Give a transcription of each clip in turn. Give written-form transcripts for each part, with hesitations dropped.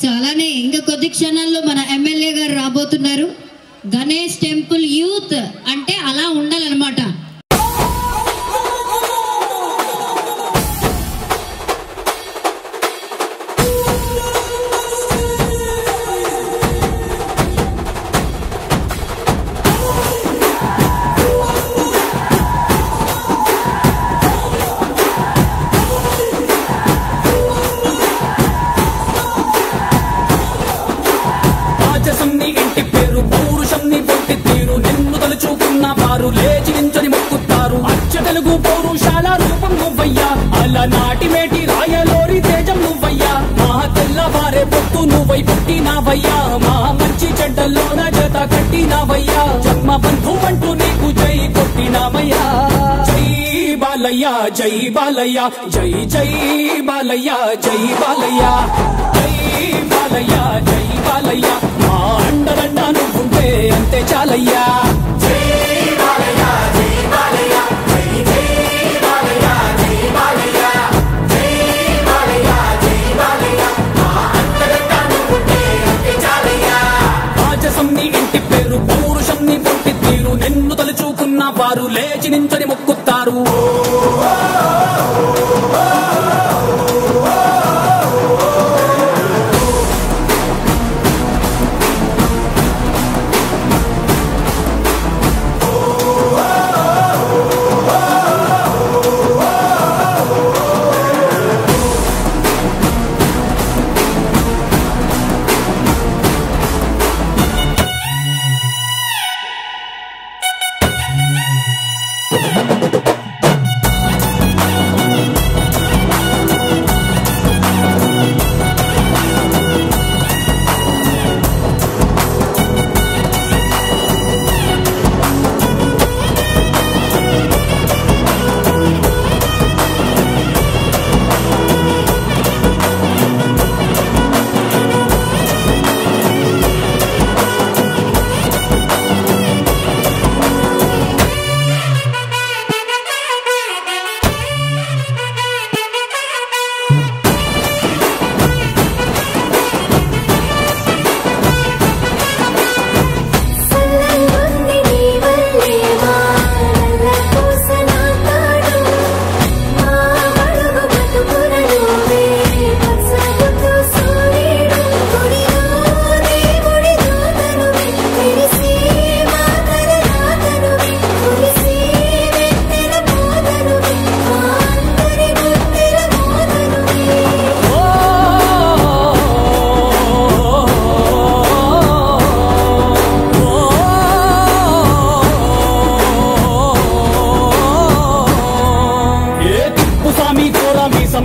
So అలానే ఇంకా కొద్ది క్షణాల్లో మన ఎమ్మెల్యే గారు రాబోతున్నారు. గణేష్ టెంపుల్ యూత్ అంటే అలా ఉండాలన్నమాట. తెలుగు పౌరుషాల రూపం నువ్వయ్యా, అలా నాటి మేటి రాయలోరి తేజం నువ్వయ్యా, మా తెల్లవారే పొత్తు నువ్వై పుట్టినావయ్యా, మా మంచి చెడ్డల్లోన జత కట్టినావయ్యా, జన్మ బంధు అంటూ నీకు జై కొట్టినామయ్యా. జై బాలయ్య జై బాలయ్య జై జై బాలయ్య జై బాలయ్య జై బాలయ్య జై బాలయ్య, మా అండదండ నువ్వుంటే అంతే చాలయ్యా. నిన్ను తలుచుకున్న వారు లేచి నించని మొక్కుతారు.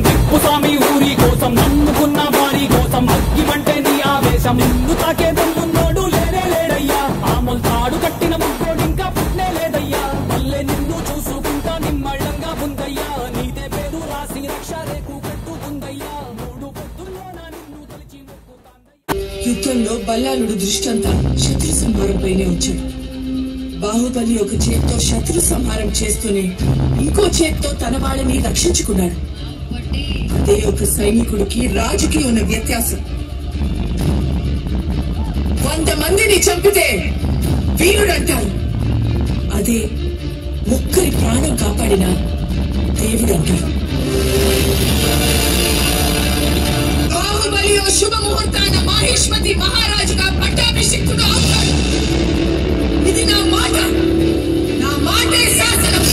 తిప్పుసామి ఊరి కోసం నమ్ముకున్న వారి కోసం అగ్గిమంటే నీ ఆవేశం, నిన్ను తాకే దమ్మున్నోడు లేనే లేడయ్యా, ఆమల్ తాడు కట్టిన ముగ్గోడు ఇంకా పుట్నే లేదయ్యా, మళ్ళీ నిన్ను చూసుకుంటా నిమ్మళ్ళంగా ఉందయ్యా, నీదే పేరు రాసి రక్ష రేకు కట్టుకుందయ్యా, మూడు పొద్దుల్లోన నిన్ను తలిచి మొక్కుతాందయ్యా. యుద్ధంలో బల్లాలుడు దృష్టంతా శత్రు సంహారం పైనే వచ్చాడు. బాహుబలి ఒక చేత్తో శత్రు సంహారం చేస్తూనే ఇంకో చేత్తో తన వాళ్ళని రక్షించుకున్నాడు. అదే ఒక సైనికుడికి రాజుకి ఉన్న వ్యత్యాసం. 100 మందిని చంపితే వీరుడు అంటారు, అదే ఒక్కరి ప్రాణం కాపాడిన దేవుడు అంటారు. బాహుబలి శుభ ముహూర్తాన మహేష్మతి మహారాజుగా పట్టాభిషిక్తుడు అవుతాడు. ఇది నా మాట, నా మాటే శాసనం.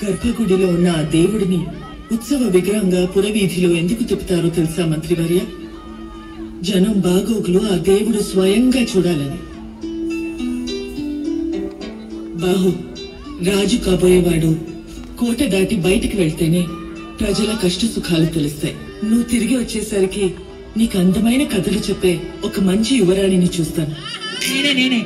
గర్భగుడిలో ఉన్న ఆ దేవుడిని ఉత్సవ విగ్రహంగా పురవీధిలో ఎందుకు తిప్పుతారో తెలుసా మంత్రివర్య? జనం బాగోగులు ఆ దేవుడు స్వయంగా చూడాలని. బాహు రాజు కాబోయేవాడు కోట దాటి బయటికి వెళ్తేనే ప్రజల కష్ట సుఖాలు తెలుస్తాయి. నువ్వు తిరిగి వచ్చేసరికి నీకు అందమైన కథలు చెప్పే ఒక మంచి యువరాణిని చూస్తాను. నేనే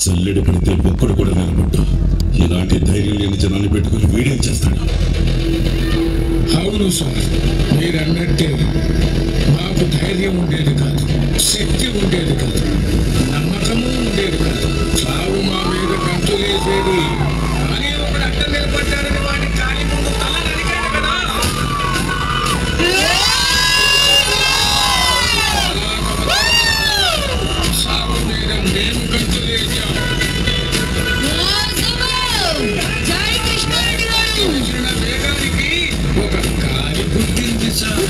చల్లడి పడితే ఒక్కడు కూడా నిలబడ్డా ఇలాంటి ధైర్యం లేని జనాన్ని పెట్టుకుని వీడియో చేస్తాడు. అవును సార్, మీరన్నట్టే మాకు ధైర్యం ఉండేది కాదు, శక్తి ఉండేది కాదు, నమ్మకము ఉండేది కాదు. చావు మా మీద కంచులేసేది. కానీ ఒకడు అడ్డం నిలబడ్డారని వాడి కాలి ముందు తల నరికాడు కదా. సాగు మీద మేము కంచులేసాం. వేగానికి ఒక గాలి పుట్టింది సార్.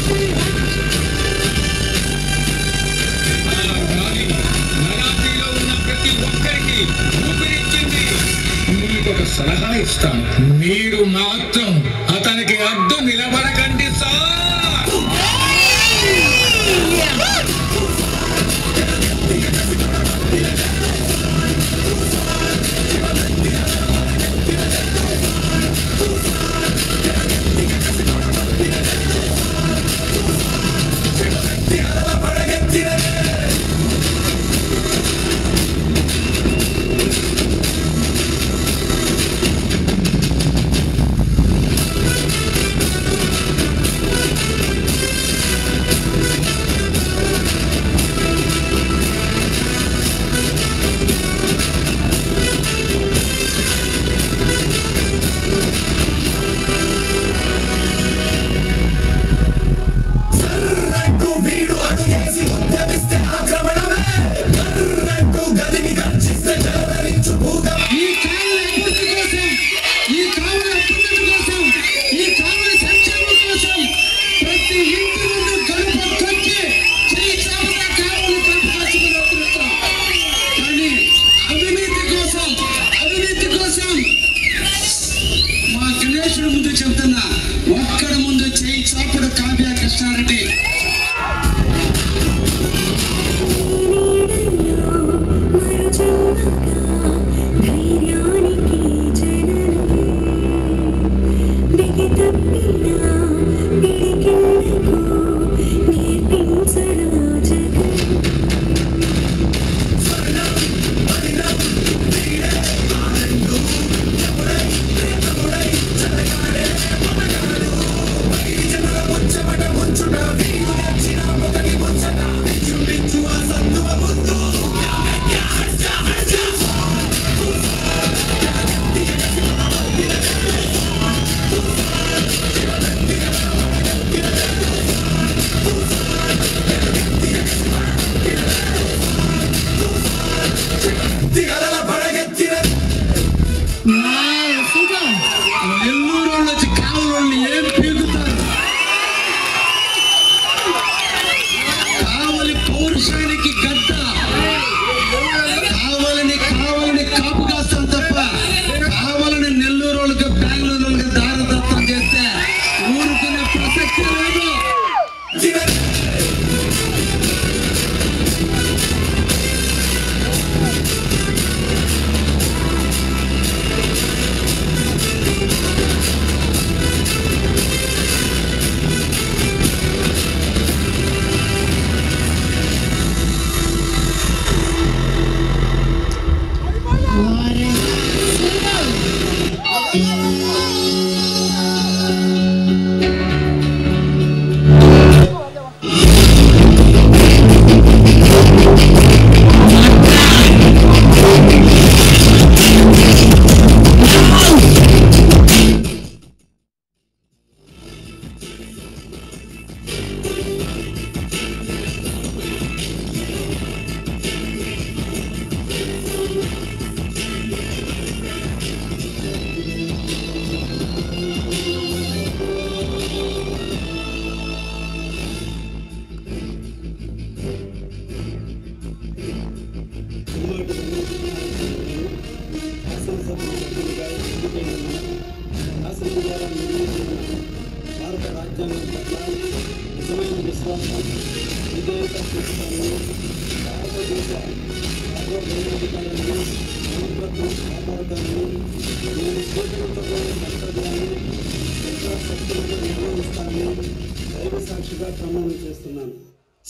ఆ గాలి నరాతిలో సలహా ఇస్తాను. మీరు మాత్రం అతనికి అడ్డు నిలబడకండి సార్.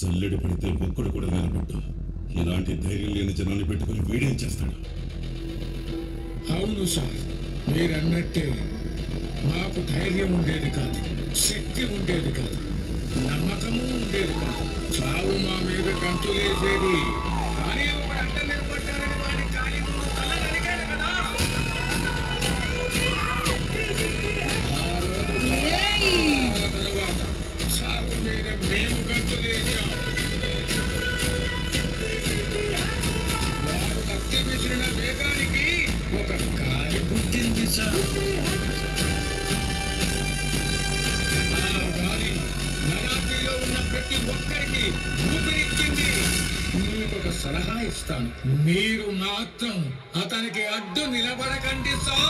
చల్లడి పడితే ఒక్కడు కూడా నిలబడ్డా ఇలాంటి ధైర్యం లేని జనాన్ని పెట్టుకుని వీడేం చేస్తాడు? అవును సార్, మీరన్నట్టే మాకు ధైర్యం ఉండేది కాదు, శక్తి ఉండేది కాదు, నమ్మకము ఉండేది కాదు. చావు మా మీద కంతులేసేది. కానీ ఒకడంట నిలబడ్డారని వాడి కాలి ముందు తల నరికాడు కదా. తర్వాత చావు మీద మేము కంతులేసాం. వారు కత్తి విసిరిన వేగానికి ఒక గాలి పుట్టింది సార్. ఆ గాలి నరాతిలో ఉన్న ప్రతి ఒక్కరికి ఊపిరిచ్చింది. మీకు ఒక సలహా ఇస్తాను, మీరు మాత్రం అతనికి అడ్డు నిలబడకండి సార్.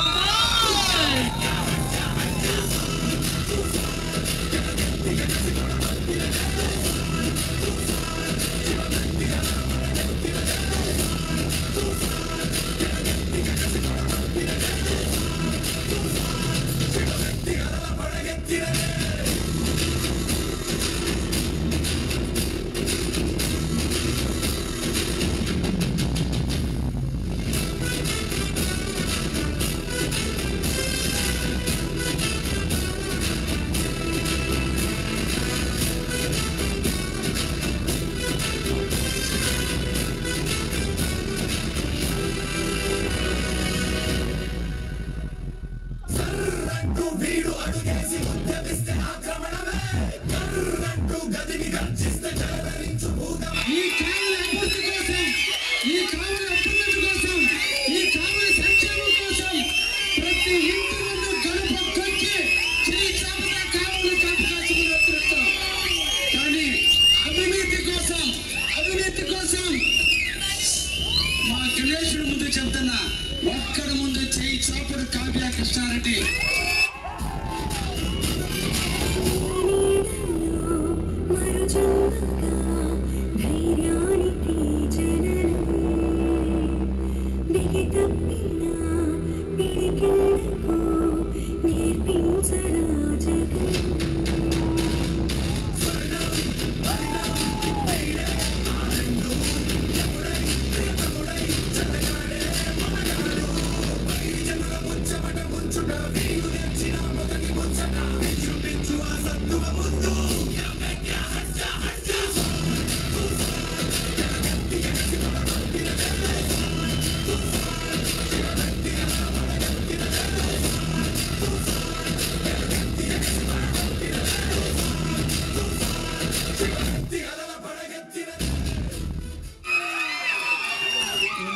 ఒక్కడి ముందు చేయి చాపుడు కావ్య కృష్ణారెడ్డి.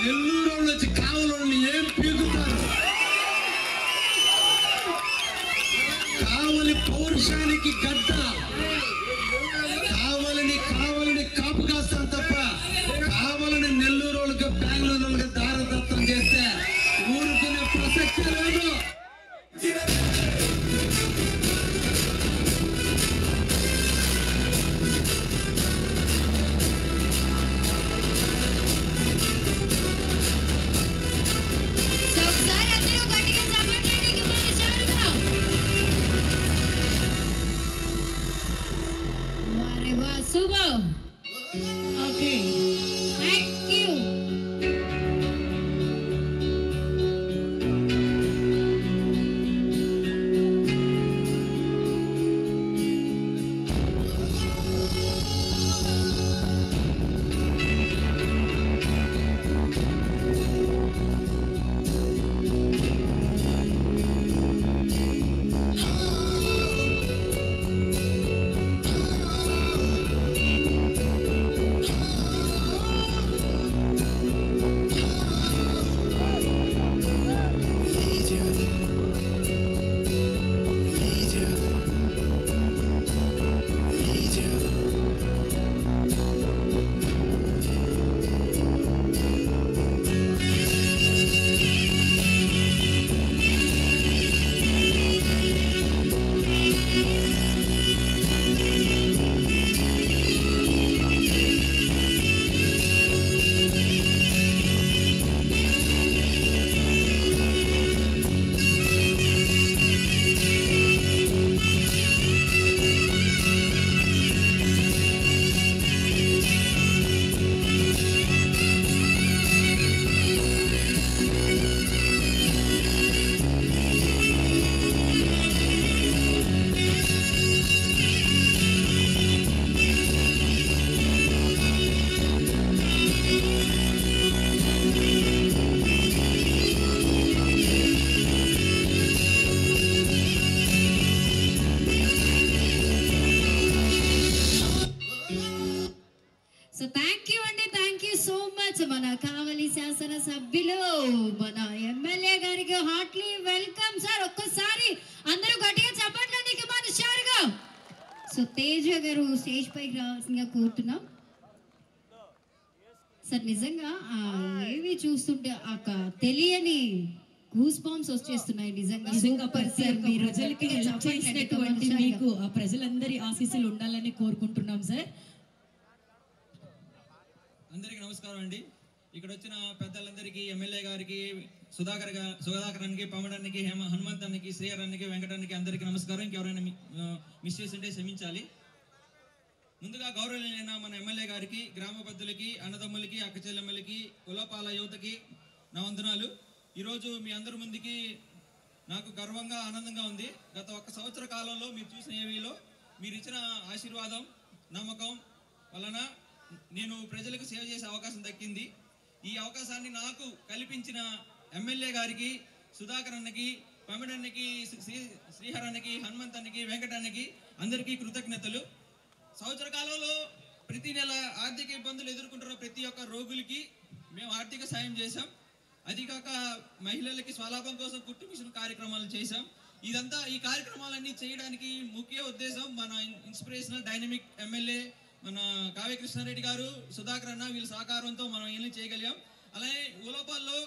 నెల్లూరు వచ్చి కావలని ఏం పీకుతారు? కావలి పౌరుషానికి గడ్డ, కావలిని కాపు కాస్తారు తప్ప కావలిని నెల్లూరు వాళ్ళకి బెంగళూరు వాళ్ళకి దారదత్తం చేస్తే ఊరుకునే ప్రసక్తి లేదు. Super. Okay. Thank you. So thank you so much mana Kavali శాసన సభ్యులు మన ఎమ్మెల్యే గారికి హార్ట్లీ వెల్కమ్ సార్. ఒక్కసారి అందరూ గట్టిగా చప్పట్లకి మన షారుగా. సో తేజ గారు స్టేజ్ పైకి రావాల్సిందిగా కోరుతున్నాం. సార్ నిజంగా ఏవి చూస్తుంటే తెలియని గూస్ బాంబ్స్ వచ్చేస్తున్నాయి. నిజంగా ప్రజలకి హెల్ప్ చేసినటువంటి మీకు ఆ ప్రజలందరి ఆశీస్సులు ఉండాలని కోరుకుంటున్నాం సార్. అందరికీ నమస్కారం అండి. ఇక్కడ వచ్చిన పెద్దలందరికీ, ఎమ్మెల్యే గారికి, సుధాకరానికి, పమడానికి, హనుమంతానికి, శ్రీహరానికి, వెంకటానికి అందరికీ నమస్కారం. ఇంకెవరైనా మిస్ చేస్తుంటే క్షమించాలి. ముందుగా గౌరవనీయులైన మన ఎమ్మెల్యే గారికి, గ్రామ పెద్దలకి, అన్నదమ్ములకి, అక్క చెల్లెమ్మలకి, కులపాల యువతకి నా వందనాలు. ఈరోజు మీ అందరి ముందుకి నాకు గర్వంగా, ఆనందంగా ఉంది. గత 1 సంవత్సర కాలంలో మీరు చూసిన ఏవీలో మీరు ఇచ్చిన ఆశీర్వాదం, నమ్మకం వలన నేను ప్రజలకు సేవ చేసే అవకాశం దక్కింది. ఈ అవకాశాన్ని నాకు కల్పించిన ఎమ్మెల్యే గారికి, సుధాకర్ అన్నకి, పమిడన్నకి, శ్రీహరానికి, హనుమంతానికి, వెంకటానికి అందరికీ కృతజ్ఞతలు. సంవత్సర కాలంలో ప్రతి నెల ఆర్థిక ఇబ్బందులు ఎదుర్కొంటున్న ప్రతి ఒక్క రోగులకి మేము ఆర్థిక సాయం చేశాం. అది కాక మహిళలకి స్వలాభం కోసం కుట్టు మిషన్ కార్యక్రమాలు చేశాం. ఈ కార్యక్రమాలన్నీ చేయడానికి ముఖ్య ఉద్దేశం మన ఇన్స్పిరేషనల్ డైనమిక్ ఎమ్మెల్యే మన కావ్య కృష్ణారెడ్డి గారు, సుధాకర్ అన్న వీళ్ళ సహకారంతో మనం ఏం చేయగలిగాం. అలాగే ఉలోపాల్లో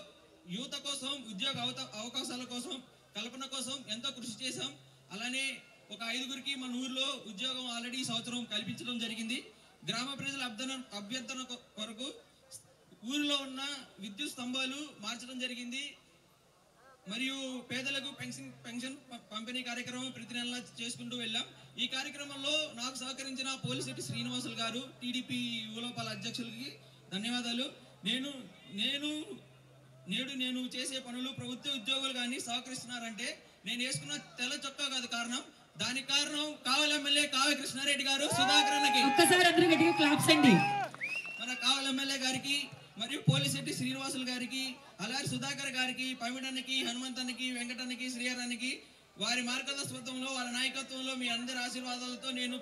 యువత కోసం, ఉద్యోగ అవకాశాల కోసం, కల్పన కోసం ఎంతో కృషి చేశాం. అలానే ఒక 5గురికి మన ఊర్లో ఉద్యోగం ఆల్రెడీ ఈ సంవత్సరం కల్పించడం జరిగింది. గ్రామ ప్రజల అభ్యర్థన కొరకు ఊరిలో ఉన్న విద్యుత్ స్తంభాలు మార్చడం జరిగింది. మరియు పేదలకు పెన్షన్ పంపిణీ కార్యక్రమం ప్రతి నెల చేసుకుంటూ వెళ్ళాం. ఈ కార్యక్రమంలో నాకు సహకరించిన పోలిశెట్టి శ్రీనివాసులు గారు, టీడీపీ ఉలోపాల అధ్యక్షులకి ధన్యవాదాలు. నేను చేసే పనులు ప్రభుత్వ ఉద్యోగులు కానీ సహకరిస్తున్నారంటే నేను వేసుకున్న తెల్ల చొక్కా కాదు కారణం. దానికి కారణం కావలి ఎమ్మెల్యే కావ్య కృష్ణారెడ్డి గారు, సుధాకర్ అన్నకి మన కావలి ఎమ్మెల్యే గారికి మరియు పోలిశెట్టి శ్రీనివాసులు గారికి, అలాగే సుధాకర్ గారికి, పమిడన్నకి, హనుమంతానికి, వెంకటానికి, శ్రీహరానికి వారి మార్గదర్శకత్వంలో, వాళ్ళ నాయకత్వంలో మీ అందరి ఆశీర్వాదాలతో నేను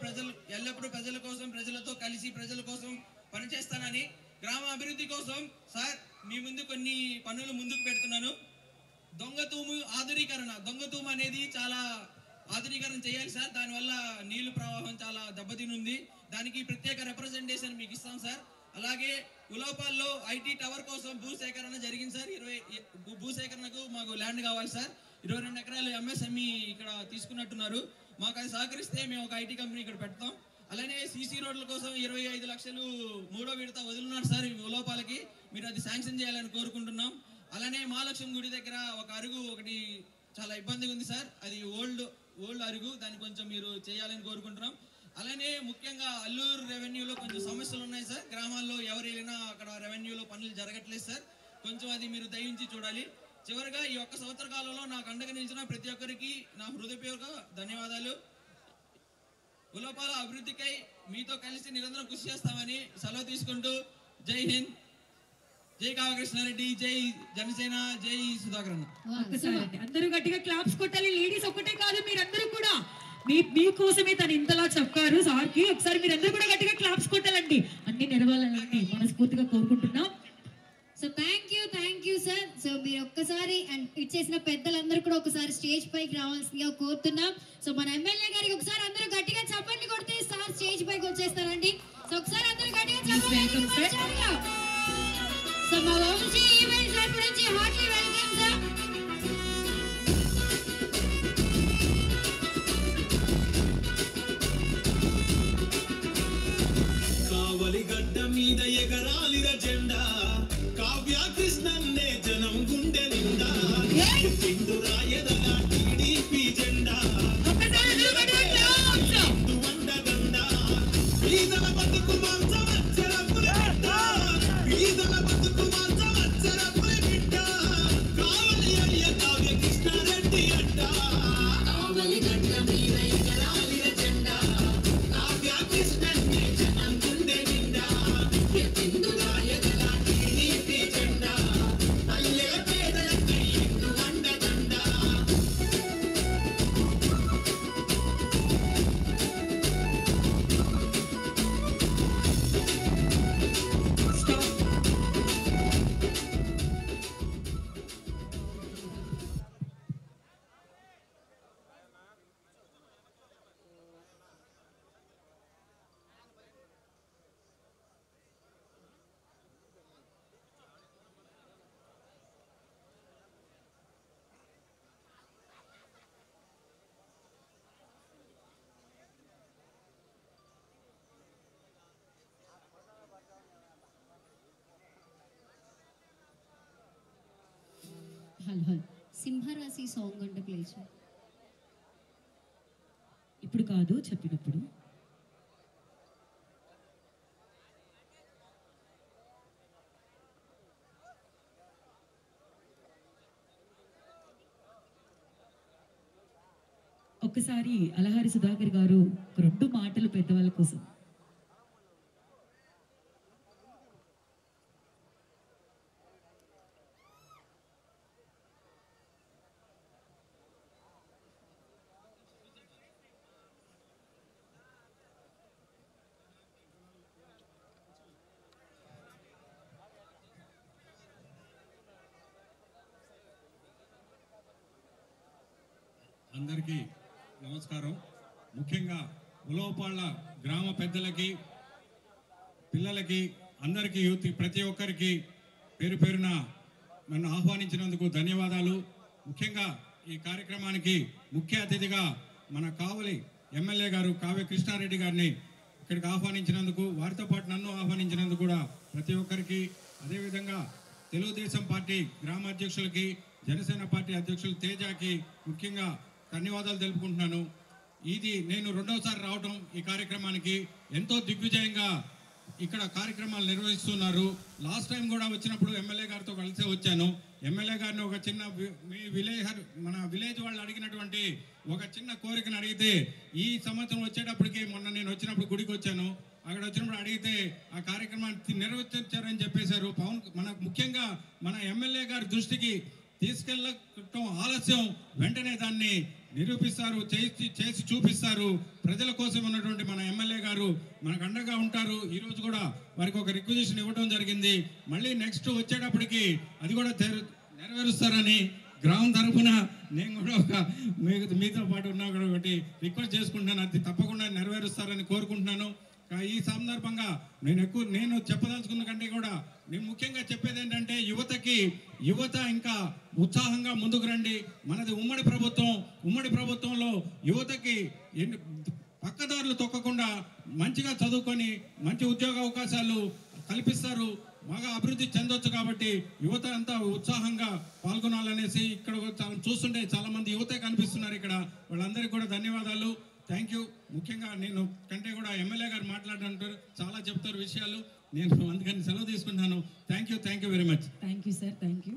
ఎల్లప్పుడూ ప్రజల కోసం, ప్రజలతో కలిసి ప్రజల కోసం పనిచేస్తానని, గ్రామ అభివృద్ధి కోసం సార్ మీ ముందు కొన్ని పనులు ముందుకు పెడుతున్నాను. దొంగతూము ఆధునీకరణ. దొంగతూము అనేది చాలా ఆధునీకరణ చేయాలి సార్. దానివల్ల నీళ్లు ప్రవాహం చాలా దెబ్బతినుంది. దానికి ప్రత్యేక రిప్రజెంటేషన్ మీకు ఇస్తాం సార్. అలాగే ఉలోపాల్లో ఐటీ టవర్ కోసం భూసేకరణ జరిగింది సార్. భూసేకరణకు మాకు ల్యాండ్ కావాలి సార్. 22 ఎకరాలు ఎంఎస్ఎంఈ ఇక్కడ తీసుకున్నట్టున్నారు. మాకు అది సహకరిస్తే మేము ఒక ఐటీ కంపెనీ ఇక్కడ పెడతాం. అలానే సీసీ రోడ్ల కోసం 25 లక్షలు 3వ విడత వదులున్నారు సార్ ఉలోపాలకి. మీరు అది శాంక్షన్ చేయాలని కోరుకుంటున్నాం. అలానే మహాలక్ష్మి గుడి దగ్గర ఒక అరుగు ఒకటి చాలా ఇబ్బందిగా ఉంది సార్. అది ఓల్డ్ అరుగు, దాన్ని కొంచెం మీరు చేయాలని కోరుకుంటున్నాం. అలానే ముఖ్యంగా అల్లూరు రెవెన్యూలో కొంచెం సమస్యలు ఉన్నాయి సార్. గ్రామాల్లో ఎవరు వెళ్ళినా అక్కడ రెవెన్యూలో పనులు జరగట్లేదు సార్. కొంచెం అది మీరు దయించి చూడాలి. చివరిగా ఈ 1 సంవత్సర కాలంలో నాకు అండగా నిలిచిన ప్రతి ఒక్కరికి నా హృదయపూర్వక ధన్యవాదాలు. ఉలోపాల అభివృద్ధికై మీతో కలిసి నిరంతరం కృషి చేస్తామని సెలవు తీసుకుంటూ జై హింద్, జై కావ్య కృష్ణారెడ్డి, జై జనసేన, జై సుధాకర్ అన్న. అందరూ గట్టిగా క్లాప్స్ కొట్టాలి. లేడీస్ ఒకటే కాదు, మీరందరూ కూడా మీకోసమే తను ఇంతలా చెప్పారు సార్కి. ఒకసారి మీరందరూ కూడా గట్టిగా క్లాప్స్ కొట్టాలండి. అన్ని నెరవేరాలని మనస్ఫూర్తిగా కోరుకుంటున్నాం. So thank you sir. So మీరు ఒక్కసారి ఇచ్చేసిన పెద్దలందరూ కూడా ఒకసారి స్టేజ్ పైకి రావాల్సిందిగా కోరుతున్నాం. సో మన ఎమ్మెల్యే గారికి ఒకసారి అందరూ గట్టిగా చప్పట్లు కొడితే సార్ స్టేజ్ పైకి వచ్చేస్తారండి. సో ఒకసారి అందరూ గట్టిగా చప్పట్లు. సో మా వంశీ ఈవెంట్స్ వైపు నుంచి హార్ట్లీ వెల్కమ్ సార్. కావలి గడ్డ మీద ఎగరాలిర జెండా, కావ్య కృష్ణన్నే జనం గుండె నిండా, పిండు రాయదగా టీడీపీ జెండా, వండగండ బీదల బతుకు మంచమచ్చరపుల బిడ్డ, బీదల బతుకు మంచమచ్చరపుల బిడ్డ, కావలి అయ్య కావ్య కృష్ణారెడ్డి అడ్డ. కావలి గడ్డ మీద ఎగరాలిర జెండా, కావ్య కృష్ణన్నే జనం గుండె నిండా, పిండు రాయదగా టీడీపీ జెండా, పల్లె పేదలకై ఇండు వండగండ. హలో సింహరాశి సాంగ్ అంటే ప్లే చేయి. ఇప్పుడు కాదు, చెప్పినప్పుడు. ఒక్కసారి అలహారి సుధాకర్ గారు 2 మాటలు పెద్దవాళ్ళ కోసం. అందరికీ నమస్కారం. ముఖ్యంగా ఉలవపాళ్ళ గ్రామ పెద్దలకి, పిల్లలకి, అందరికీ, యూత్ ప్రతి ఒక్కరికి పేరు పేరున నన్ను ఆహ్వానించినందుకు ధన్యవాదాలు. ముఖ్యంగా ఈ కార్యక్రమానికి ముఖ్య అతిథిగా మన కావలి ఎమ్మెల్యే గారు కావ్య కృష్ణారెడ్డి గారిని ఇక్కడికి ఆహ్వానించినందుకు, వారితో పాటు నన్ను ఆహ్వానించినందుకు కూడా ప్రతి ఒక్కరికి, అదేవిధంగా తెలుగుదేశం పార్టీ గ్రామ అధ్యక్షులకి, జనసేన పార్టీ అధ్యక్షులు తేజకి ముఖ్యంగా ధన్యవాదాలు తెలుపుకుంటున్నాను. ఇది నేను 2వసారి రావడం ఈ కార్యక్రమానికి. ఎంతో దిగ్విజయంగా ఇక్కడ కార్యక్రమాలు నిర్వహిస్తున్నారు. లాస్ట్ టైం కూడా వచ్చినప్పుడు ఎమ్మెల్యే గారితో కలిసే వచ్చాను. ఎమ్మెల్యే గారిని ఒక చిన్న మీ మన విలేజ్ వాళ్ళు అడిగినటువంటి ఒక చిన్న కోరికను అడిగితే, ఈ సంవత్సరం వచ్చేటప్పటికి మొన్న నేను వచ్చినప్పుడు గుడికి వచ్చాను, అక్కడ వచ్చినప్పుడు అడిగితే ఆ కార్యక్రమాన్ని నిర్వర్తించారని చెప్పేశారు. ముఖ్యంగా మన ఎమ్మెల్యే గారి దృష్టికి తీసుకెళ్ళటం ఆలస్యం, వెంటనే దాన్ని నిరూపిస్తారు, చేసి చూపిస్తారు. ప్రజల కోసం ఉన్నటువంటి మన ఎమ్మెల్యే గారు మనకు అండగా ఉంటారు. ఈరోజు కూడా వారికి ఒక రిక్వెజిషన్ ఇవ్వడం జరిగింది. మళ్ళీ నెక్స్ట్ వచ్చేటప్పటికి అది కూడా నెరవేరుస్తారని గ్రామం తరఫున నేను కూడా ఒక మీతో పాటు ఉన్నా కూడా ఒకటి రిక్వెస్ట్ చేసుకుంటున్నాను. అది తప్పకుండా నెరవేరుస్తారని కోరుకుంటున్నాను. ఈ సందర్భంగా నేను చెప్పదలుచుకున్న కంటే కూడా నేను ముఖ్యంగా చెప్పేది ఏంటంటే, యువత ఇంకా ఉత్సాహంగా ముందుకు రండి. మనది ఉమ్మడి ప్రభుత్వంలో యువతకి పక్కదారులు తొక్కకుండా మంచిగా చదువుకొని మంచి ఉద్యోగ అవకాశాలు కల్పిస్తారు, బాగా అభివృద్ధి చెందొచ్చు. కాబట్టి యువత అంతా ఉత్సాహంగా పాల్గొనాలనేసి ఇక్కడ చూస్తుంటే చాలా మంది యువతే కనిపిస్తున్నారు ఇక్కడ. వాళ్ళందరికీ కూడా ధన్యవాదాలు. Thank you. ముఖ్యంగా నేను కంటే కూడా ఎమ్మెల్యే గారు మాట్లాడుతుంటారు, చాలా చెప్తారు విషయాలు. నేను అందుకని సెలవు తీసుకుంటాను. Thank you very much. Thank you sir, thank you.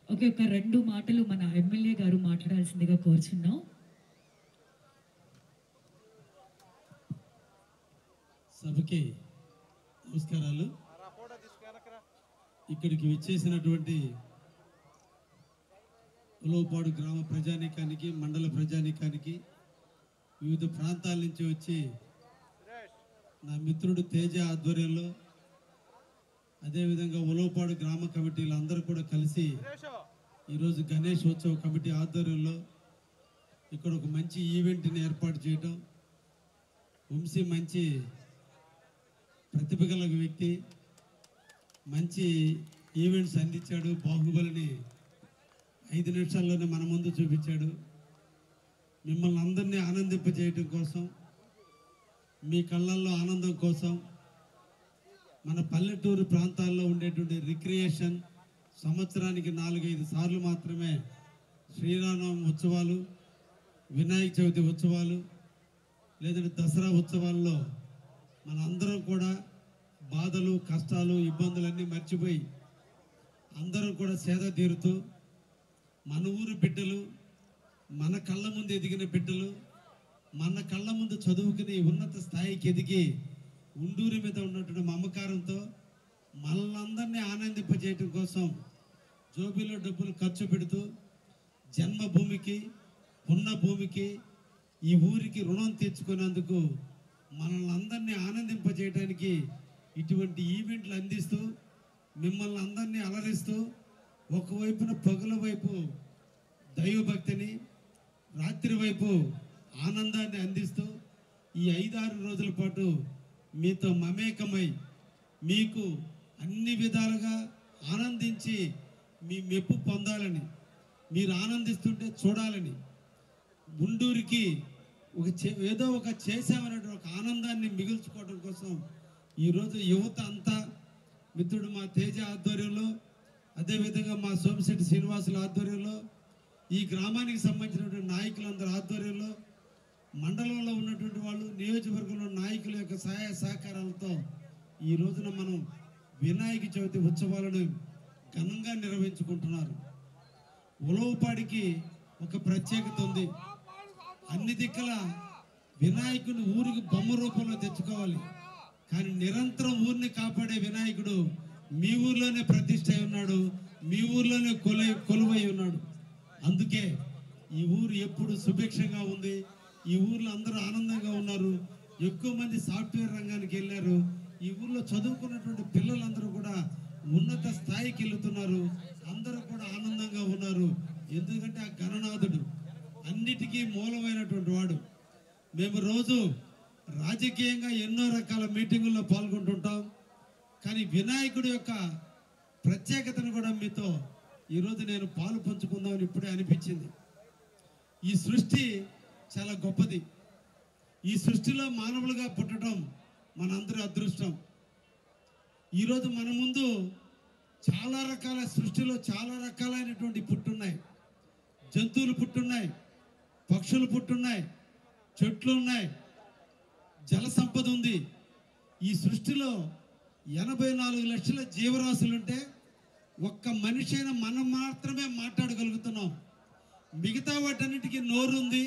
Okay, ఒక 2 మాటలు మన ఎమ్మెల్యే గారు మాట్లాడాల్సిందిగా కోరుచున్నాం. సభకి నమస్కారాలు. ఇక్కడికి విచ్చేసినటువంటి ఉలవపాడు గ్రామ ప్రజానీకానికి, మండల ప్రజానీకానికి, వివిధ ప్రాంతాల నుంచి వచ్చి నా మిత్రుడు తేజ ఆధ్వర్యంలో, అదేవిధంగా ఉలవపాడు గ్రామ కమిటీలు అందరూ కూడా కలిసి ఈరోజు గణేష్ ఉత్సవ కమిటీ ఆధ్వర్యంలో ఇక్కడ ఒక మంచి ఈవెంట్ని ఏర్పాటు చేయడం. వంశీ మంచి ప్రతిభ గల వ్యక్తి, మంచి ఈవెంట్స్ అందించాడు. బాహుబలిని 5 నిమిషాల్లోనే మన ముందు చూపించాడు. మిమ్మల్ని అందరినీ ఆనందింపజేయటం కోసం, మీ కళ్ళల్లో ఆనందం కోసం, మన పల్లెటూరు ప్రాంతాల్లో ఉండేటువంటి రిక్రియేషన్ సంవత్సరానికి 4-5 సార్లు మాత్రమే శ్రీరామనవమి ఉత్సవాలు, వినాయక చవితి ఉత్సవాలు, లేదంటే దసరా ఉత్సవాల్లో మనందరం కూడా బాధలు, కష్టాలు, ఇబ్బందులన్నీ మర్చిపోయి అందరం కూడా సేద తీరుతూ, మన ఊరు బిడ్డలు, మన కళ్ళ ముందు ఎదిగిన బిడ్డలు, మన కళ్ళ ముందు చదువుకుని ఉన్నత స్థాయికి ఎదిగి ఉండూరి మీద ఉన్నటువంటి మమకారంతో మనల్ని ఆనందింపజేయటం కోసం జోబీలో డబ్బులు ఖర్చు పెడుతూ జన్మభూమికి, ఉన్న భూమికి, ఈ ఊరికి రుణం తీర్చుకునేందుకు మనల్ని అందరినీ ఆనందింపజేయడానికి ఇటువంటి ఈవెంట్లు అందిస్తూ, మిమ్మల్ని అందరినీ అలరిస్తూ, ఒకవైపున పగుల వైపు దైవభక్తిని, రాత్రి వైపు ఆనందాన్ని అందిస్తూ ఈ 5-6 రోజుల పాటు మీతో మమేకమై మీకు అన్ని విధాలుగా ఆనందించి మీ మెప్పు పొందాలని, మీరు ఆనందిస్తుంటే చూడాలని, గుంటూరుకి ఏదో ఒక చేసామనేటువంటి ఒక ఆనందాన్ని మిగుల్చుకోవడం కోసం ఈరోజు యువత అంతా మిత్రుడు మా తేజ ఆధ్వర్యంలో, అదేవిధంగా మా సోమిశెట్టి శ్రీనివాసుల ఆధ్వర్యంలో, ఈ గ్రామానికి సంబంధించినటువంటి నాయకులందరి ఆధ్వర్యంలో, మండలంలో ఉన్నటువంటి వాళ్ళు, నియోజకవర్గంలో నాయకుల యొక్క సహాయ సహకారాలతో ఈ రోజున మనం వినాయక చవితి ఉత్సవాలను ఘనంగా నిర్వహించుకుంటున్నారు. ఉలవపాడికి ఒక ప్రత్యేకత ఉంది. అన్ని దిక్కుల వినాయకుడిని ఊరికి బొమ్మ రూపంలో తెచ్చుకోవాలి, కానీ నిరంతరం ఊరిని కాపాడే వినాయకుడు మీ ఊర్లోనే ప్రతిష్ఠ అయి ఉన్నాడు, మీ ఊర్లోనే కొలువై ఉన్నాడు. అందుకే ఈ ఊరు ఎప్పుడు సుభిక్షంగా ఉంది, ఈ ఊర్లో అందరూ ఆనందంగా ఉన్నారు. ఎక్కువ మంది సాఫ్ట్వేర్ రంగానికి వెళ్ళారు. ఈ ఊర్లో చదువుకున్నటువంటి పిల్లలందరూ కూడా ఉన్నత స్థాయికి వెళ్తున్నారు. అందరూ కూడా ఆనందంగా ఉన్నారు. ఎందుకంటే ఆ గణనాథుడు అన్నిటికీ మూలమైనటువంటి వాడు. మేము రోజు రాజకీయంగా ఎన్నో రకాల మీటింగుల్లో పాల్గొంటుంటాం, కానీ వినాయకుడి యొక్క ప్రత్యేకతను కూడా మీతో ఈరోజు నేను పాలు పంచుకుందామని ఇప్పుడే అనిపించింది. ఈ సృష్టి చాలా గొప్పది. ఈ సృష్టిలో మానవులుగా పుట్టడం మనందరి అదృష్టం. ఈరోజు మన ముందు చాలా రకాల సృష్టిలో చాలా రకాలైనటువంటి పుట్టున్నాయి. జంతువులు పుట్టున్నాయి, పక్షులు పుట్టున్నాయి, చెట్లు ఉన్నాయి, జల సంపద ఉంది. ఈ సృష్టిలో 84 లక్షల జీవరాశులుంటే ఒక్క మనిషి అయినా మనం మాత్రమే మాట్లాడగలుగుతున్నాం. మిగతా వాటన్నిటికీ నోరు ఉంది,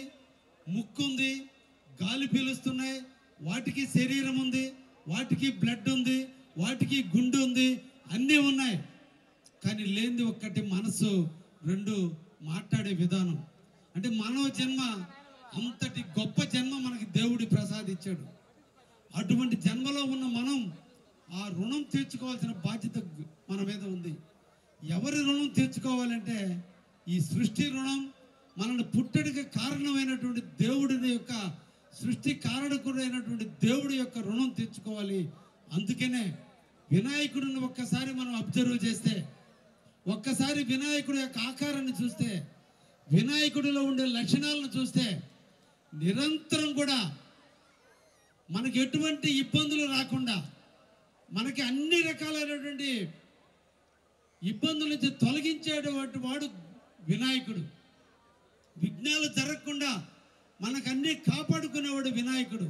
ముక్కు ఉంది, గాలి పీలుస్తున్నాయి, వాటికి శరీరం ఉంది, వాటికి బ్లడ్ ఉంది, వాటికి గుండె ఉంది, అన్నీ ఉన్నాయి. కానీ లేనిది ఒక్కటి మనసు, రెండు మాట్లాడే విధానం. అంటే మానవ జన్మ అంతటి గొప్ప జన్మ మనకి దేవుడు ప్రసాదించాడు. అటువంటి జన్మలో ఉన్న మనం ఆ రుణం తీర్చుకోవాల్సిన బాధ్యత మన మీద ఉంది. ఎవరి రుణం తీర్చుకోవాలంటే ఈ సృష్టి రుణం, మనల్ని పుట్టడికి కారణమైనటువంటి దేవుడి యొక్క సృష్టి కారణకుడైనటువంటి దేవుడి యొక్క రుణం తీర్చుకోవాలి. అందుకనే వినాయకుడిని ఒక్కసారి మనం అబ్జర్వ్ చేస్తే, ఒక్కసారి వినాయకుడి యొక్క ఆకారాన్ని చూస్తే, వినాయకుడిలో ఉండే లక్షణాలను చూస్తే నిరంతరం కూడా మనకి ఎటువంటి ఇబ్బందులు రాకుండా, మనకి అన్ని రకాలైనటువంటి ఇబ్బందుల నుంచి తొలగించేటువంటి వాడు వినాయకుడు. విఘ్నాలు జరగకుండా మనకు అన్ని కాపాడుకునేవాడు వినాయకుడు.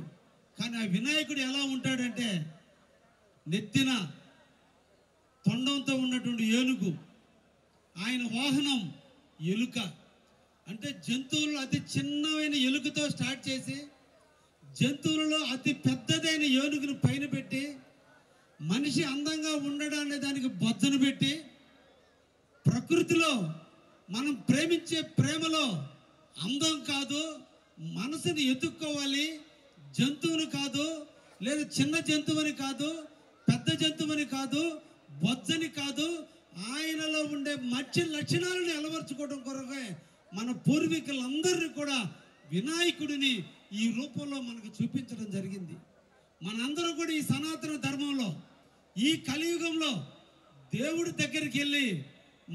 కానీ ఆ వినాయకుడు ఎలా ఉంటాడంటే నెత్తిన తొండంతో ఉన్నటువంటి ఏనుగు, ఆయన వాహనం ఎలుక. అంటే జంతువులు అతి చిన్నమైన ఎలుకతో స్టార్ట్ చేసి జంతువులలో అతి పెద్దదైన ఏనుగును పైన పెట్టి మనిషి అందంగా ఉండడాన్ని దానికి బొజ్జను పెట్టి, ప్రకృతిలో మనం ప్రేమించే ప్రేమలో అందం కాదు, మనసుని ఎత్తుక్కోవాలి, జంతువుని కాదు, లేదా చిన్న జంతువుని కాదు, పెద్ద జంతువుని కాదు, బొజ్జని కాదు, ఆయనలో ఉండే మంచి లక్షణాలను అలవర్చుకోవడం కొరకే మన పూర్వీకులందరినీ కూడా వినాయకుడిని ఈ రూపంలో మనకు చూపించడం జరిగింది. మనందరూ కూడా ఈ సనాతన ధర్మంలో, ఈ కలియుగంలో దేవుడి దగ్గరికి వెళ్ళి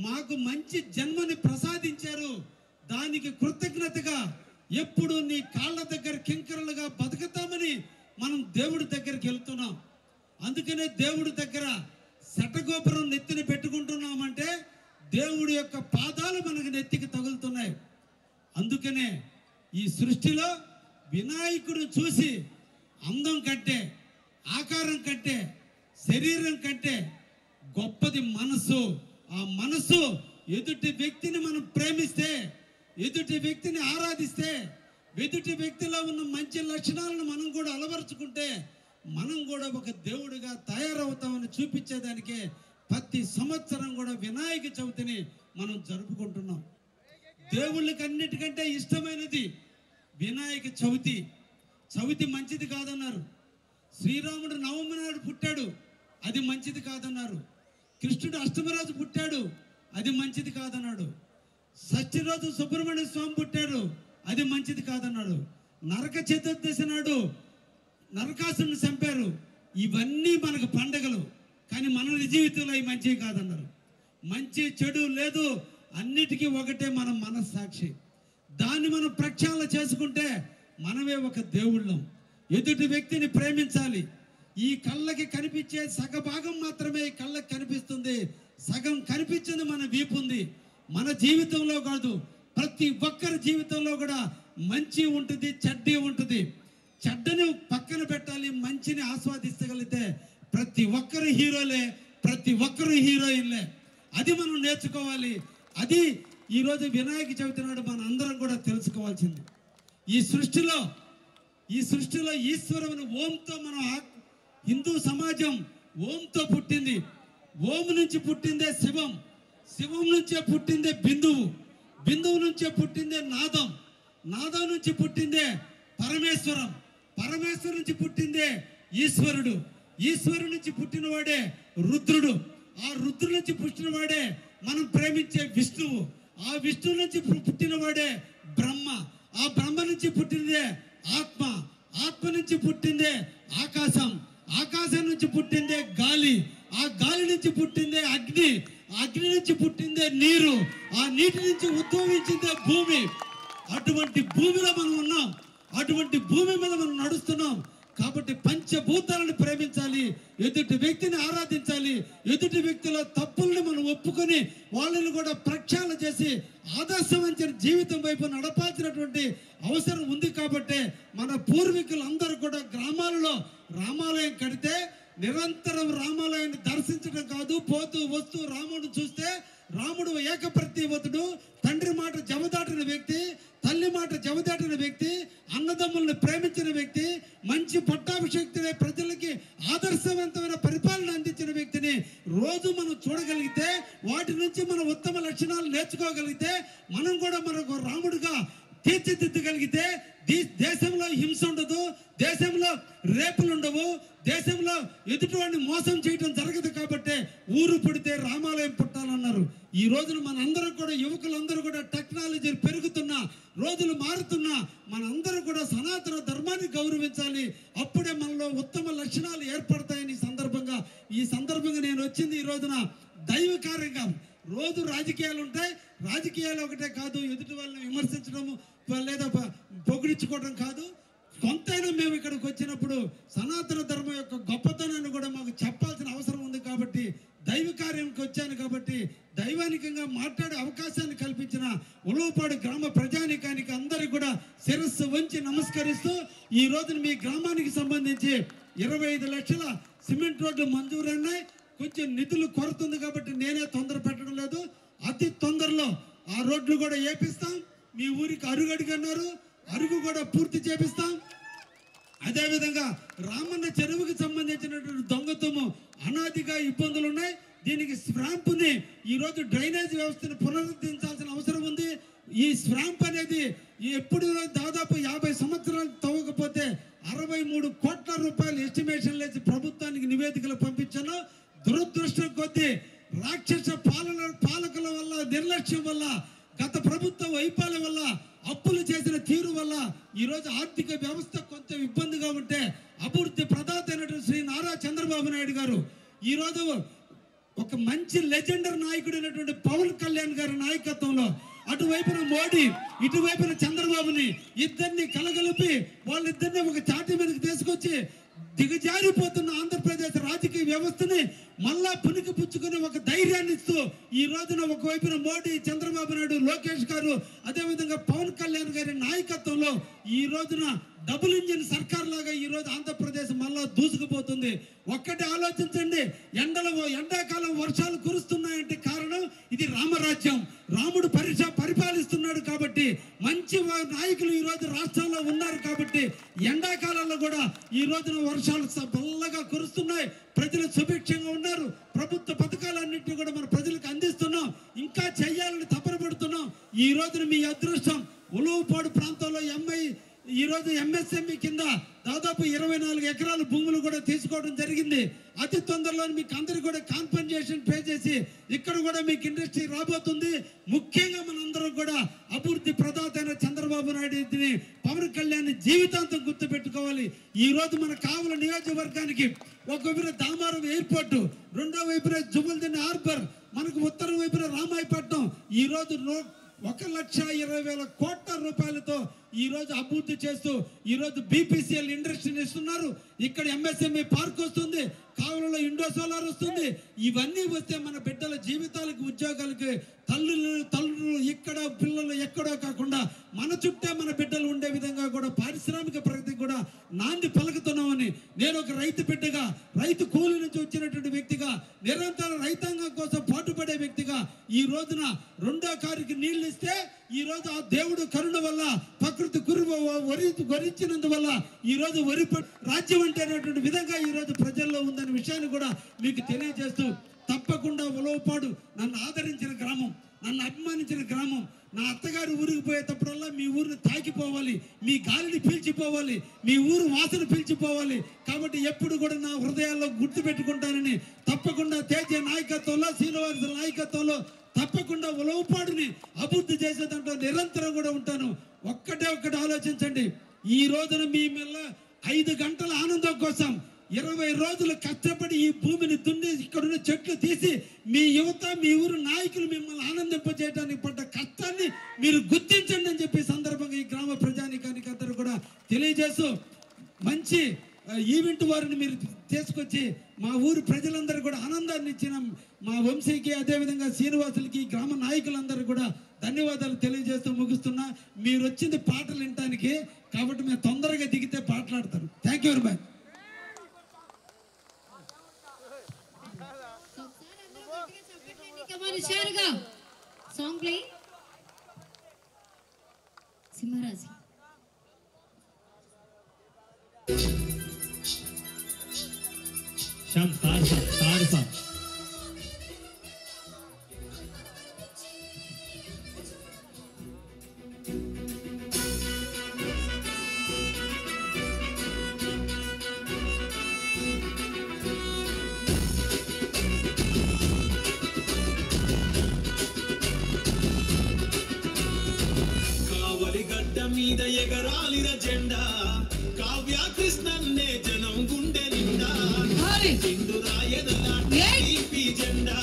మాకు మంచి జన్మని ప్రసాదించారు, దానికి కృతజ్ఞతగా ఎప్పుడు నీ కాళ్ళ దగ్గర కింకరలుగా బతుకుతామని మనం దేవుడి దగ్గరికి వెళ్తున్నాం. అందుకనే దేవుడి దగ్గర శటగోపురం నెత్తిని పెట్టుకుంటున్నామంటే దేవుడి యొక్క పాదాలు మనకు నెత్తికి తగులుతున్నాయి. అందుకనే ఈ సృష్టిలో వినాయకుడు చూసి అందం కంటే, ఆకారం కంటే, శరీరం కంటే గొప్పది మనసు. ఆ మనసు ఎదుటి వ్యక్తిని మనం ప్రేమిస్తే, ఎదుటి వ్యక్తిని ఆరాధిస్తే, ఎదుటి వ్యక్తిలో ఉన్న మంచి లక్షణాలను మనం కూడా అలవరుచుకుంటే మనం కూడా ఒక దేవుడిగా తయారవుతామని చూపించేదానికే ప్రతి సంవత్సరం కూడా వినాయక చవితిని మనం జరుపుకుంటున్నాం. దేవుళ్ళకి అన్నిటికంటే ఇష్టమైనది వినాయక చవితి. చవితి మంచిది కాదన్నారు. శ్రీరాముడు నవమి నాడు పుట్టాడు, అది మంచిది కాదన్నారు. కృష్ణుడు అష్టమి పుట్టాడు, అది మంచిది కాదన్నాడు. షష్ఠి రోజు సుబ్రహ్మణ్య స్వామి పుట్టాడు, అది మంచిది కాదన్నాడు. నరక చతుర్దశి నాడు నరకాసుని చంపారు, ఇవన్నీ మనకు పండగలు, కానీ మన జీవితంలో అవి మంచివి కాదన్నారు. మంచి చెడు లేదు, అన్నిటికీ ఒకటే మన మనస్సాక్షి. దాన్ని మనం ప్రక్షాళన చేసుకుంటే మనమే ఒక దేవుళ్ళం. ఎదుటి వ్యక్తిని ప్రేమించాలి. ఈ కళ్ళకి కనిపించే సగభాగం మాత్రమే ఈ కళ్ళకి కనిపిస్తుంది, సగం కనిపించింది మన వీపు ఉంది. మన జీవితంలో కాదు, ప్రతి ఒక్కరి జీవితంలో కూడా మంచి ఉంటుంది, చెడ్డ ఉంటుంది. చెడ్డని పక్కన పెట్టాలి, మంచిని ఆస్వాదించగలిగితే ప్రతి ఒక్కరు హీరోలే, ప్రతి ఒక్కరు హీరోయిన్లే. అది మనం నేర్చుకోవాలి. అది ఈరోజు వినాయక చవితి నాడు మన అందరం కూడా తెలుసుకోవాల్సింది. ఈ సృష్టిలో ఈశ్వరుని ఓంతో మనం హిందూ సమాజం ఓంతో పుట్టింది. ఓం నుంచి పుట్టిందే శివం, శివం నుంచే పుట్టిందే బిందువు, బిందువు నుంచే పుట్టిందే నాదం, నాదం నుంచి పుట్టిందే పరమేశ్వరం, పరమేశ్వరం నుంచి పుట్టిందే ఈశ్వరుడు, ఈశ్వరుడు నుంచి పుట్టినవాడే రుద్రుడు, ఆ రుద్రుడు నుంచి పుట్టినవాడే మనం ప్రేమించే విష్ణువు, ఆ విష్ణువు నుంచి పుట్టినవాడే బ్రహ్మ, ఆ బ్రహ్మ నుంచి పుట్టినదే ఆత్మ, ఆత్మ నుంచి పుట్టిందే ఆకాశం, ఆకాశం నుంచి పుట్టిందే గాలి, ఆ గాలి నుంచి పుట్టిందే అగ్ని, అగ్ని నుంచి పుట్టిందే నీరు, ఆ నీటి నుంచి ఉద్భవించిందే భూమి. అటువంటి భూమిలో మనం ఉన్నాం, అటువంటి భూమి మీద మనం నడుస్తున్నాం. కాబట్టి పంచభూతాలను ప్రేమించాలి, ఎదుటి వ్యక్తిని ఆరాధించాలి, ఎదుటి వ్యక్తిలో తప్పుల్ని మనం ఒప్పుకొని వాళ్ళని కూడా ప్రక్షాళన చేసి ఆదర్శవంతమైన జీవితం వైపు నడపాల్సినటువంటి అవసరం ఉంది. కాబట్టి మన పూర్వీకులందరూ కూడా గ్రామాలలో రామాలయం కడితే నిరంతరం రామాలయాన్ని దర్శించడం కాదు, పోతూ వస్తూ రాముడు చూస్తే రాముడు ఏకప్రతివతుడు, తండ్రి మాట జవదాటిన వ్యక్తి, తల్లి మాట జవదాటిన వ్యక్తి, అన్నదమ్ములను ప్రేమించిన వ్యక్తి, మంచి పట్టాభిషేక్తులై ప్రజలకి ఆదర్శవంతమైన పరిపాలన అందించిన వ్యక్తిని రోజు మనం చూడగలిగితే, వాటి నుంచి మనం ఉత్తమ లక్షణాలు నేర్చుకోగలిగితే, మనం కూడా మనకు రాముడుగా తీర్చిదిద్దగలిగితే దేశంలో హింస ఉండదు, దేశంలో రేపులు ఉండవు, దేశంలో ఎదుటివాడిని మోసం చేయడం జరగదు. కాబట్టి ఊరు పుడితే రామాలయం పుట్టాలన్నారు. ఈ రోజున మనందరూ కూడా యువకులందరూ కూడా టెక్నాలజీ పెరుగుతున్నా, రోజులు మారుతున్నా, మనందరూ కూడా సనాతన ధర్మాన్ని గౌరవించాలి. అప్పుడే మనలో ఉత్తమ లక్షణాలు ఏర్పడతాయని ఈ సందర్భంగా నేను వచ్చింది. ఈ రోజున దైవ కార్యంగా రోజు రాజకీయాలు ఉంటాయి, రాజకీయాలు ఒకటే కాదు, ఎదుటి వాళ్ళని విమర్శించడం లేదా పొగిడించుకోవడం కాదు. కొంతైనా మేము ఇక్కడికి వచ్చినప్పుడు సనాతన ధర్మం యొక్క గొప్పతనాన్ని కూడా మాకు చెప్పాల్సిన అవసరం ఉంది. కాబట్టి దైవ కార్యానికి వచ్చాను. కాబట్టి దైవానికంగా మాట్లాడే అవకాశాన్ని కల్పించిన ఉలవపాడు గ్రామ ప్రజానికానికి అందరికీ కూడా శిరస్సు వంచి నమస్కరిస్తూ, ఈ రోజున మీ గ్రామానికి సంబంధించి 25 లక్షల సిమెంట్ రోడ్లు మంజూరైనాయి. కొంచెం నిధులు కొరత ఉంది కాబట్టి నేనే తొందర పెట్టడం లేదు. అతి తొందరలో ఆ రోడ్లు కూడా వేపిస్తాం. మీ ఊరికి అరుగు అడిగన్నారు, అరుగు కూడా పూర్తి చేపిస్తాం. అదేవిధంగా రామన్న చెరువుకి సంబంధించినటువంటి దొంగతము అనాదిగా ఇబ్బందులు ఉన్నాయి. దీనికి స్వాంపుని ఈరోజు డ్రైనేజ్ వ్యవస్థను పునరుద్ధరించాల్సిన అవసరం ఉంది. ఈ స్వాంప్ అనేది ఎప్పుడు దాదాపు 50 సంవత్సరాలు తవ్వకపోతే 63 కోట్ల రూపాయలు ఎస్టిమేషన్ లేచి ప్రభుత్వానికి నివేదికలు పంపించాను. దురదృష్టం కొద్దీ రాక్షస పాలకుల వల్ల, నిర్లక్ష్యం వల్ల, గత ప్రభుత్వ వైఫల్యం వల్ల, అప్పులు చేసిన తీరు వల్ల ఈరోజు ఆర్థిక వ్యవస్థ కొంచెం ఇబ్బందిగా ఉంటే అభివృద్ధి ప్రదాత అయినటువంటి శ్రీ నారా చంద్రబాబు నాయుడు గారు ఈరోజు ఒక మంచి లెజెండర్ నాయకుడైనటువంటి పవన్ కళ్యాణ్ గారి నాయకత్వంలో అటువైపున మోడీ, ఇటువైపున చంద్రబాబుని ఇద్దరిని కలగలిపి వాళ్ళిద్దరిని ఒక చాటి మీదకి తీసుకొచ్చి దిగజారిపోతున్న ఆంధ్రప్రదేశ్ రాజకీయ వ్యవస్థని మళ్ళా పునికి పుచ్చుకుని ఒక ధైర్యాన్ని ఇస్తూ ఈ రోజున ఒకవైపున మోడీ, చంద్రబాబు నాయుడు, లోకేష్ గారు, అదేవిధంగా పవన్ కళ్యాణ్ గారి నాయకత్వంలో ఈ రోజున డబుల్ ఇంజిన్ సర్కార్ లాగా ఈ రోజు ఆంధ్రప్రదేశ్ మళ్ళా దూసుకుపోతుంది. ఒక్కటి ఆలోచించండి, ఎండాకాలం వర్షాలు కురుస్తున్నాయంటే కారణం ఇది రామరాజ్యం. రాముడు పరిపాలిస్తున్నాడు కాబట్టి, మంచి నాయకులు ఈ రోజు రాష్ట్రంలో ఉన్నారు కాబట్టి ఎండాకాలంలో కూడా ఈ రోజున వర్షాలు బల్లగా కురుస్తున్నాయి. ప్రజలు సుభిక్షంగా ఉన్నారు. ప్రభుత్వ పథకాలన్నింటినీ కూడా మన ప్రజలకు అందిస్తున్నాం. ఇంకా చెయ్యాలని తపన పడుతున్నాం. ఈ రోజున మీ అదృష్టం ఉలవపాడు ప్రాంతంలో ఈ రోజు ఎంఎస్ఎంఈ కింద దాదాపు 24 ఎకరాల భూములు కూడా తీసుకోవడం జరిగింది. అతి తొందరలో మీకు అందరికి కూడా కాంపెన్సేషన్ పే చేసి ఇక్కడ కూడా మీకు ఇండస్ట్రీ రాబోతుంది. ముఖ్యంగా మనందరం కూడా అభివృద్ధి ప్రదాత అయిన చంద్రబాబు నాయుడుని, పవన్ కళ్యాణ్ జీవితాంతం గుర్తుపెట్టుకోవాలి. ఈ రోజు మన కావల నియోజకవర్గానికి ఒకవైపున దామారం ఎయిర్పోర్టు, రెండో వైపున జుబుల్దిన్ హార్బర్, మనకు ఉత్తరం వైపున రామాయపట్నం, ఈ రోజు 1,20,000 కోట్ల రూపాయలతో ఈ రోజు అభివృద్ధి చేస్తూ ఈ రోజు బీపీసీఎల్ ఇండస్ట్రీని ఇస్తున్నారు. ఇక్కడ ఎంఎస్ఎంఈ పార్క్ వస్తుంది, కావలలో ఇండో సోలార్ వస్తుంది. ఇవన్నీ వస్తే మన బిడ్డల జీవితాలకు, ఉద్యోగాలకి, తల్లులు ఇక్కడ, పిల్లలు ఎక్కడో కాకుండా మన చుట్టే మన బిడ్డలు ఉండే విధంగా కూడా పారిశ్రామిక ప్రగతికి కూడా నాంది పలుకుతున్నామని నేను ఒక రైతు బిడ్డగా, రైతు కూలి నుంచి వచ్చినటువంటి వ్యక్తిగా, నిరంతర రైతాంగం కోసం పాటుపడే వ్యక్తిగా ఈ రోజున 2వ కారుకి నీళ్లు ఇస్తే ఈ రోజు ఆ దేవుడు కరుణ వల్ల ప్రకృతి వరించినందువల్ల ఈ రోజు వరి రాజ్యం అంటే అనేటువంటి విధంగా ఈ రోజు ప్రజల్లో ఉందనే విషయాన్ని కూడా మీకు తెలియజేస్తూ, తప్పకుండా ఉలవపాడు నన్ను ఆదరించిన గ్రామం, నన్ను అభిమానించిన గ్రామం. నా అత్తగారు ఊరికి పోయేటప్పుడల్లా మీ ఊరిని తాకిపోవాలి, మీ గాలిని పీల్చిపోవాలి, మీ ఊరు వాసన పీల్చిపోవాలి. కాబట్టి ఎప్పుడు కూడా నా హృదయాల్లో గుర్తు పెట్టుకుంటానని, తప్పకుండా తేజ నాయకత్వంలో, శ్రీనివాస నాయకత్వంలో తప్పకుండా ఉలవపాడుని అభివృద్ధి చేసే దాంట్లో నిరంతరం కూడా ఉంటాను. ఒక్కటే ఆలోచించండి, ఈ రోజున మీ మెల్ల 5 గంటల ఆనందం కోసం 20 రోజులు కష్టపడి ఈ భూమిని దున్ని ఇక్కడున్న చెట్లు తీసి మీ యువత, మీ ఊరు నాయకులు మిమ్మల్ని ఆనందింపజేయడానికి పడ్డ కష్టాన్ని మీరు గుర్తించండి అని చెప్పి సందర్భంగా ఈ గ్రామ ప్రజానికానికి అందరూ కూడా తెలియజేస్తూ, మంచి ఈవెంట్ వారిని మీరు తీసుకొచ్చి మా ఊరు ప్రజలందరూ కూడా ఆనందాన్ని ఇచ్చిన మా వంశీకి, అదేవిధంగా శ్రీనివాసులకి, గ్రామ నాయకులందరూ కూడా ధన్యవాదాలు తెలియజేస్తూ ముగిస్తున్నా. మీరు వచ్చింది పాటలు వినటానికి, కాబట్టి మేము తొందరగా దిగితే పాటలాడతారు. Thank you very much. Song play Simharaju. Sham, Tarsa. కావలి గడ్డ మీద ఎగరాలిన జెండా, కావ్య కృష్ణన్నే జనం గుండె నిండా, జెండా